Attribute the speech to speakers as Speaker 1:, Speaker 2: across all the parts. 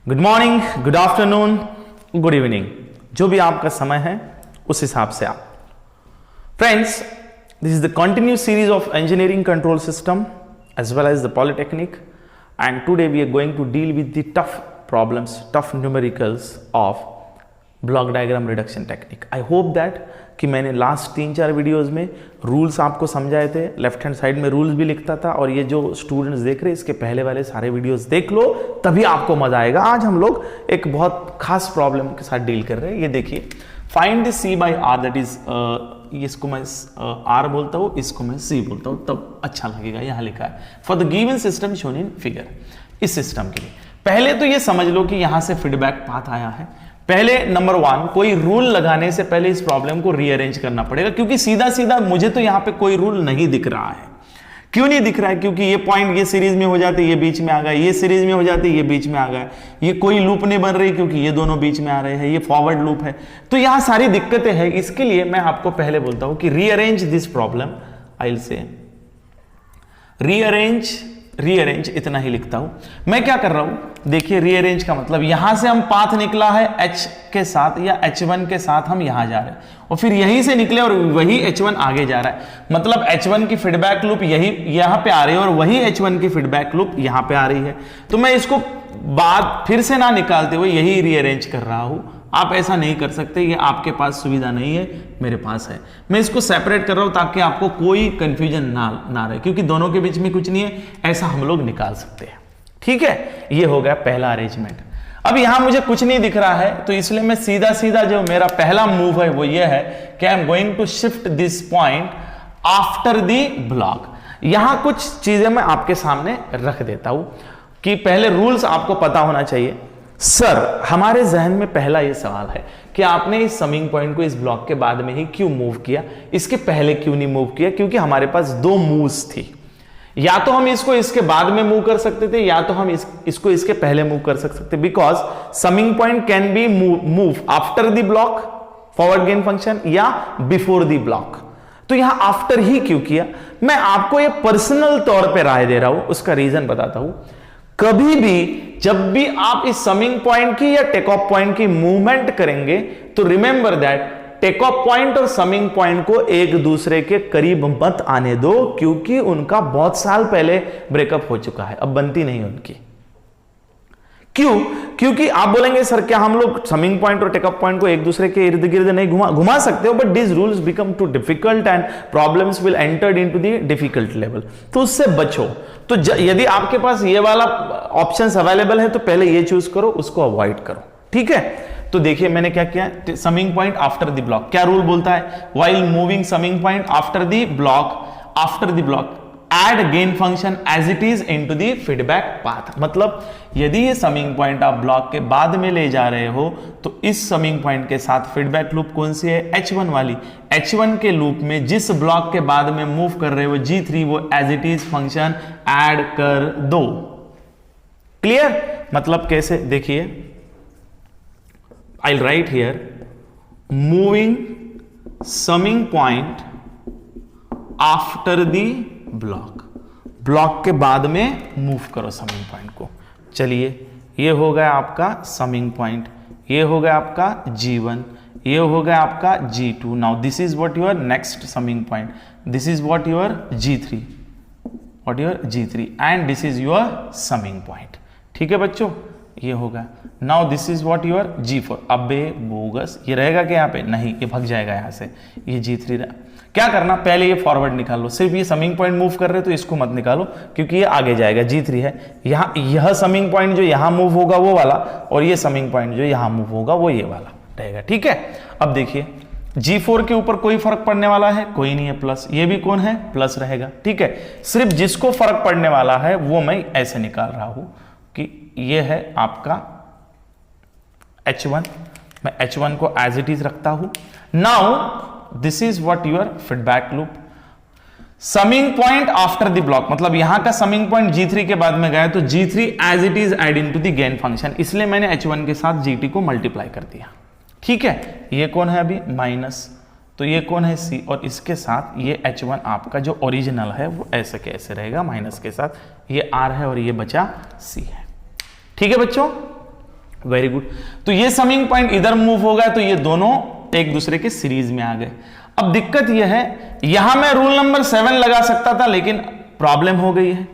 Speaker 1: Good morning, good afternoon, good evening, जो भी आपका समय है उस हिसाब से आप। Friends, this is the continuous series of engineering control system as well as the polytechnic, and today we are going to deal with the tough problems, tough numericals of block diagram reduction technique. I hope that कि मैंने last 3-4 videos में rules आपको समझाए थे, left hand side में rules भी लिखता था, और ये जो स्टूडेंट्स देख रहे हैं इसके पहले वाले सारे वीडियोस देख लो, तभी आपको मजा आएगा। आज हम लोग एक बहुत खास प्रॉब्लम के साथ डील कर रहे हैं। ये देखिए, find the C by R, that is इसको मैं आर बोलता हूँ, इसको मैं सी बोलता हूँ, तब अच्छा लगेगा। यहाँ लिखा है for the given system shown in figure. इस सिस्टम के लिए पहले तो ये समझ लो कि यहां से फीडबैक पाथ आया है। पहले नंबर 1, कोई रूल लगाने से पहले इस प्रॉब्लम को रीअरेंज करना पड़ेगा, क्योंकि सीधा सीधा मुझे तो यहां पे कोई रूल नहीं दिख रहा है। क्यों नहीं दिख रहा है? क्योंकि ये पॉइंट ये सीरीज में हो जाते, ये बीच में आ गए, ये सीरीज में हो जाते, ये बीच में आ गए, ये कोई लूप नहीं बन रही क्योंकि ये दोनों बीच में आ रहे हैं, ये फॉरवर्ड लूप है। तो यहां सारी दिक्कतें हैं। इसके लिए मैं आपको पहले बोलता हूं कि rearrange this problem. I will say rearrange इतना ही लिखता हूं। मैं क्या कर रहा हूं, देखिए, रीअरेंज का मतलब यहां से हम पाथ निकला है h के साथ या h1 के साथ हम यहां जा रहे हैं, और फिर यहीं से निकले और वही h1 आगे जा रहा है। मतलब h1 की फीडबैक लूप यही यहां पे आ रही है और वही h1 की फीडबैक लूप यहां पे आ रही है। तो मैं इसको बाद फिर से ना निकालते हुए यही रीअरेंज कर रहा हूं। आप ऐसा नहीं कर सकते, ये आपके पास सुविधा नहीं है, मेरे पास है। मैं इसको सेपरेट कर रहा हूं ताकि आपको कोई कंफ्यूजन ना रहे, क्योंकि दोनों के बीच में कुछ नहीं है, ऐसा हम लोग निकाल सकते हैं। ठीक है, ये हो गया पहला अरेंजमेंट। अब यहां मुझे कुछ नहीं दिख रहा है, तो इसलिए मैं सीधा सीधा जो मेरा पहला मूव है वो ये है कि I am going to shift this point after the block. यहां कुछ चीजें मैं आपके सामने रख देता हूं कि पहले रूल्स आपको पता होना चाहिए। सर, हमारे जहन में पहला यह सवाल है कि आपने इस समिंग पॉइंट को इस ब्लॉक के बाद में ही क्यों मूव किया, इसके पहले क्यों नहीं मूव किया? क्योंकि हमारे पास 2 मूव्स थी। या तो हम इसको इसके बाद में मूव कर सकते थे, या तो हम इसको इसके पहले मूव कर सकते, because summing point can be move after the block forward gain function या बिफोर द ब्लॉक। तो यहां आफ्टर ही क्यों किया? मैं आपको ये पर्सनल तौर पे राय दे रहा हूं, उसका रीजन बताता हूं। कभी भी जब भी आप इस समिंग पॉइंट की या टेक ऑफ पॉइंट की मूवमेंट करेंगे, तो remember that take off point और समिंग पॉइंट को एक दूसरे के करीब मत आने दो, क्योंकि उनका बहुत साल पहले ब्रेकअप हो चुका है, अब बनती नहीं उनकी। क्यों? क्योंकि आप बोलेंगे सर क्या हम लोग समिंग पॉइंट और टेकअप पॉइंट को एक दूसरे के इर्द गिर्द नहीं घुमा सकते हो? But this rules become too difficult and problems will enter into the difficult level. तो उससे बचो। तो यदि आपके पास ये वाला ऑप्शंस अवेलेबल है तो पहले ये चूज करो, उसको अवॉइड करो। ठीक है, तो देखिए मैंने क्या किया, summing point after the block. क्या रूल बोलता है? While moving summing point after the block add gain function as it is into the feedback path। मतलब यदि ये समिंग पॉइंट आप ब्लॉक के बाद में ले जा रहे हो, तो इस समिंग पॉइंट के साथ फीडबैक लूप कौन सी है? H1 वाली। H1 के लूप में जिस ब्लॉक के बाद में मूव कर रहे हो G3, वो as it is function add कर दो। क्लियर? मतलब कैसे? देखिए, I'll write here moving summing point after the block के बाद में मूव करो समिंग पॉइंट को। चलिए, ये हो गया आपका समिंग पॉइंट, ये हो गया आपका G1, ये हो गया आपका G2। Now this is what your next summing point, this is what your G3, and this is your summing point. ठीक है बच्चों, ये होगा। Now this is what your G4। अबे बोगस, ये रहेगा क्या यहाँ पे? नहीं, ये भाग जाएगा यहाँ से, ये G3 रहा। क्या करना, पहले ये फॉरवर्ड निकालो। सिर्फ ये समिंग पॉइंट मूव कर रहे हो तो इसको मत निकालो, क्योंकि ये आगे जाएगा। G3 है, यह समिंग पॉइंट जो यहां मूव होगा वो वाला, और ये समिंग पॉइंट जो यहां मूव होगा वो ये वाला रहेगा। ठीक है, अब देखिए G4 के ऊपर कोई फर्क पड़ने वाला है? कोई नहीं है, प्लस। ये भी कौन है? प्लस रहेगा। ठीक है, सिर्फ जिसको फर्क पड़ने वाला है वो मैं ऐसे निकाल रहा हूं कि ये है आपका H1। मैं H1 को एज इट इज रखता हूं। Now this is what your feedback loop. Summing point after the block, मतलब यहां का समिंग पॉइंट G3 के बाद में गया, तो G3 as it is add into the gain function, इसलिए मैंने H1 के साथ GT को मल्टीप्लाई कर दिया। ठीक है, ये कौन है अभी? माइनस। तो ये कौन है? C, और इसके साथ ये H1 आपका जो ओरिजिनल है वो ऐसे कैसे रहेगा? माइनस के साथ। ये R है और ये बचा C है। ठीक है बच्चों, वेरी गुड। तो ये समिंग पॉइंट इधर मूव हो गया, तो ये दोनों एक दूसरे के सीरीज में आ गए। अब दिक्कत यह है, यहां मैं रूल नंबर 7 लगा सकता था, लेकिन प्रॉब्लम हो गई है,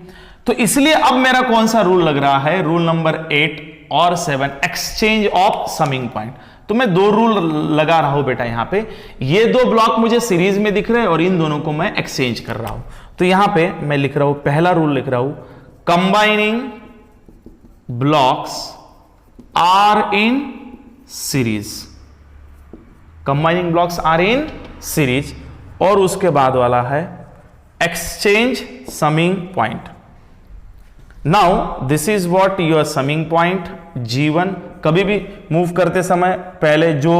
Speaker 1: तो इसलिए अब मेरा कौन सा रूल लग रहा है, रूल नंबर 8 और 7, एक्सचेंज ऑफ समिंग पॉइंट। तो मैं दो रूल लगा रहा हूं बेटा यहां पे, ये दो ब्लॉक मुझे सीरीज में दिख रहे हैं और इन दोनों को मैं एक्सचेंज कर रहा हूं। तो यहां पे मैं लिख रहा हूं, पहला रूल लिख रहा हूं, combining blocks are in series, combining blocks are in series, और उसके बाद वाला है exchange summing point. Now this is what your summing point G1। कभी भी मूव करते समय पहले जो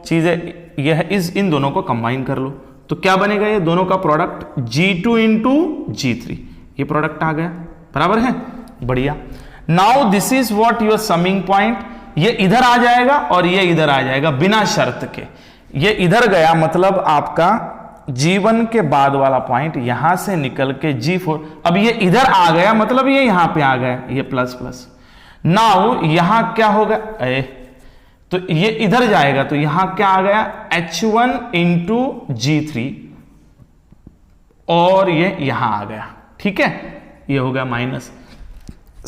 Speaker 1: चीजें यह इन दोनों को कंबाइन कर लो, तो क्या बनेगा, ये दोनों का प्रोडक्ट G2 इंटू G3, ये प्रोडक्ट आ गया, बराबर है, बढ़िया। Now this is what your summing point, ये इधर आ जाएगा और ये इधर आ जाएगा बिना शर्त के। ये इधर गया मतलब आपका G1 के बाद वाला पॉइंट यहां से निकल के G4, अब ये इधर आ गया मतलब ये यहां पे आ गया, ये प्लस प्लस। नाउ यहां क्या होगा, तो ये इधर जाएगा, तो यहां क्या आ गया, H1 इंटू G3, और ये यहां आ गया, ठीक है, ये हो गया माइनस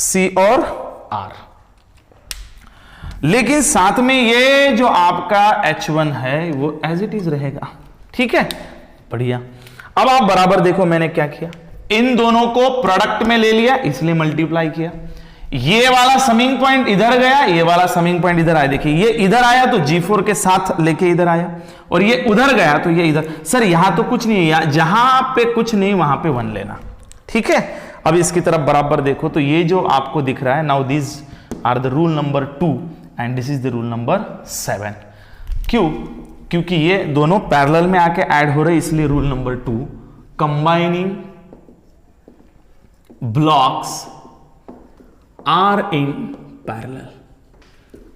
Speaker 1: C और R। लेकिन साथ में ये जो आपका H1 है वो एज इट इज रहेगा, ठीक है, बढ़िया। अब आप बराबर देखो मैंने क्या किया, इन दोनों को प्रोडक्ट में ले लिया, इसलिए मल्टीप्लाई किया। ये वाला समिंग पॉइंट इधर गया, ये वाला समिंग पॉइंट इधर आया, देखिए ये इधर आया तो G4 के साथ लेके इधर आया, और ये उधर गया तो ये इधर। सर यहां तो कुछ नहीं है, जहां पे कुछ नहीं वहां पे 1 लेना, ठीक है। अब इसकी तरफ बराबर देखो, तो ये जो आपको दिख रहा है, now this are the rule number 2 and this is the rule number 7। क्यों, क्योंकि ये दोनों पैरेलल में आके ऐड हो रहे, इसलिए rule number 2, combining blocks are in parallel,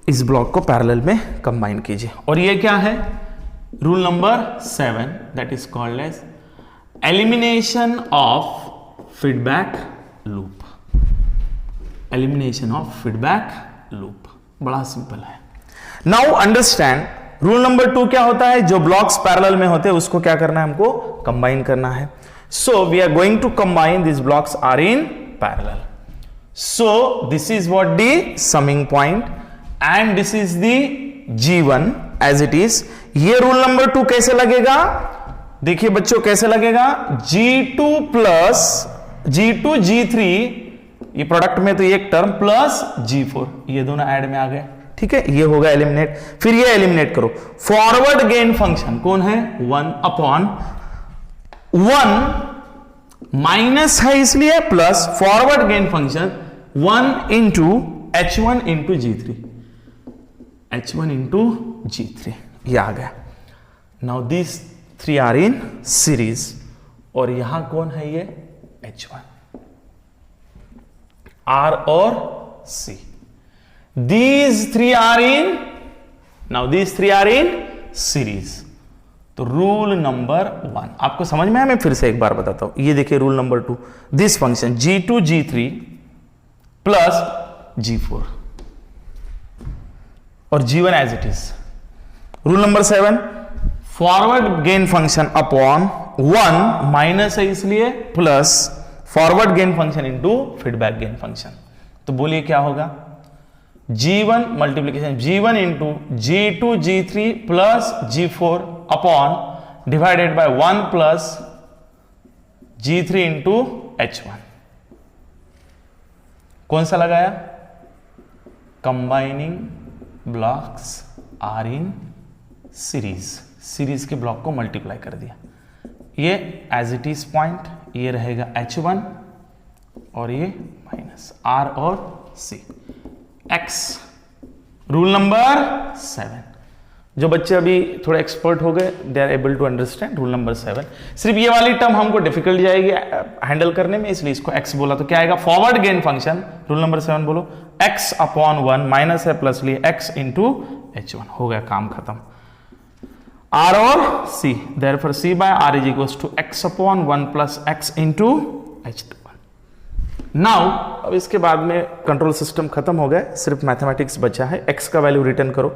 Speaker 1: इस ब्लॉक को पैरेलल में कंबाइन कीजिए। और ये क्या है, rule number 7, that is called as elimination of feedback loop, elimination of feedback loop, बड़ा सिंपल है। नाउ अंडरस्टैंड, रूल नंबर 2 क्या होता है, जो ब्लॉक्स पैरेलल में होते हैं उसको क्या करना है, हमको कंबाइन करना है। So we are going to combine this blocks are in parallel. So this is what the summing point and this is the G1 as it is। ये रूल नंबर 2 कैसे लगेगा, देखिए बच्चों कैसे लगेगा, G2 प्लस G2 G3, ये product में तो एक टर्म प्लस G4, ये दोनों ऐड में आ गए, ठीक है, ये होगा एलिमिनेट। फिर ये एलिमिनेट करो, फॉरवर्ड गेन फंक्शन कौन है, 1 अपॉन 1 माइनस है इसलिए plus, forward gain function 1 into H1 into G3, H1 into G3, ये आ गया। Now this 3 are in series, और यहां कौन है, ये H1, R और C, these 3 are in, now these 3 are in series। तो रूल नंबर 1 आपको समझ में आया, मैं फिर से एक बार बताता हूं, ये देखिए rule number 2, this function G2 G3 plus G4 और G1 as it is. Rule number 7, forward gain function upon 1 minus है इसलिए plus forward gain function into feedback gain function. तो बोलिए क्या होगा, G1 multiplication G1 into G2 G3 plus G4 upon divided by 1 plus G3 into H1। कौन सा लगाया, combining blocks are in series, series के ब्लॉक को मल्टीप्लाई कर दिया, ये एज इट इज पॉइंट, ये रहेगा H1 और ये माइनस R और C, X। रूल नंबर 7, जो बच्चे अभी थोड़े एक्सपर्ट हो गए, they are able to understand rule number 7। सिर्फ ये वाली टर्म हमको डिफिकल्ट जाएगी हैंडल करने में, इसलिए इसको X बोला। तो क्या आएगा, forward gain function, rule number 7 बोलो, X अपॉन 1 माइनस है प्लस लिए X इंटू H1, हो गया काम खत्म। R और C, therefore C by R is equals to X upon 1 plus X into H1। Now अब इसके बाद में कंट्रोल सिस्टम खत्म हो गया, सिर्फ मैथमेटिक्स बचा है। x का वैल्यू रिटर्न करो,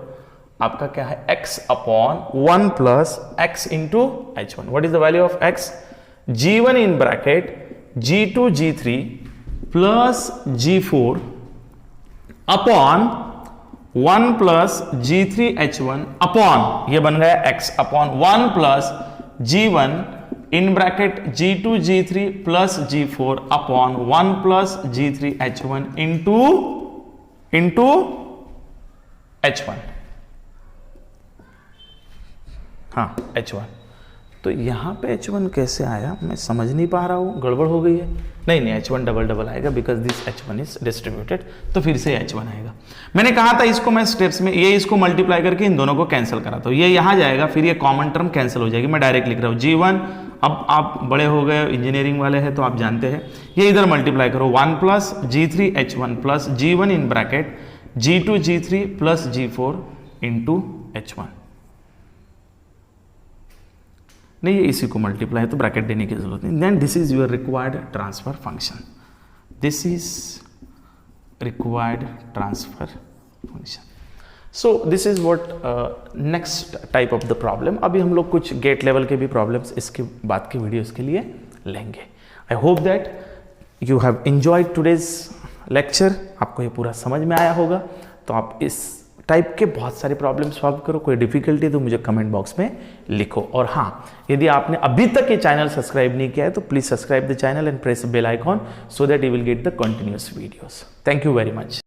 Speaker 1: आपका क्या है x upon 1 plus x into h1। What is the value of x? g1 in bracket g2 g3 plus g4 upon 1 plus g3 h1 upon, ये बन गया x upon 1 plus g1 in bracket g2 g3 plus g4 upon 1 plus g3 h1 into h1। हाँ h1, तो यहां पे h1 कैसे आया मैं समझ नहीं पा रहा हूं, गड़बड़ हो गई है। नहीं h1 डबल डबल आएगा because this h1 is distributed, तो फिर से h1 आएगा। मैंने कहा था इसको मैं स्टेप्स में ये इसको मल्टीप्लाई करके इन दोनों को कैंसिल कराता हूं, ये यहां जाएगा, फिर ये कॉमन टर्म कैंसिल हो जाएगी। मैं डायरेक्ट लिख रहा हूं g1, अब आप बड़े हो गए इंजीनियरिंग वाले हैं तो आप जानते हैं, ये इधर मल्टीप्लाई करो 1 plus g3 h1 plus g1 in bracket g2 g3 plus g4 into h1। नहीं, ये इसी को मल्टीप्लाई है तो ब्रैकेट देने की जरूरत नहीं। Then this is your required transfer function, this is required transfer function. So this is what next type of the problem. अभी हम लोग कुछ गेट लेवल के भी प्रॉब्लम्स इसके बाद के वीडियोस के लिए लेंगे। I hope that you have enjoyed today's lecture, आपको ये पूरा समझ में आया होगा। तो आप इस टाइप के बहुत सारे प्रॉब्लम सॉल्व करो, कोई डिफिकल्टी तो मुझे कमेंट बॉक्स में लिखो। और हाँ, यदि आपने अभी तक ये चैनल सब्सक्राइब नहीं किया है तो please subscribe the channel and press bell icon so that you will get the continuous videos. Thank you very much.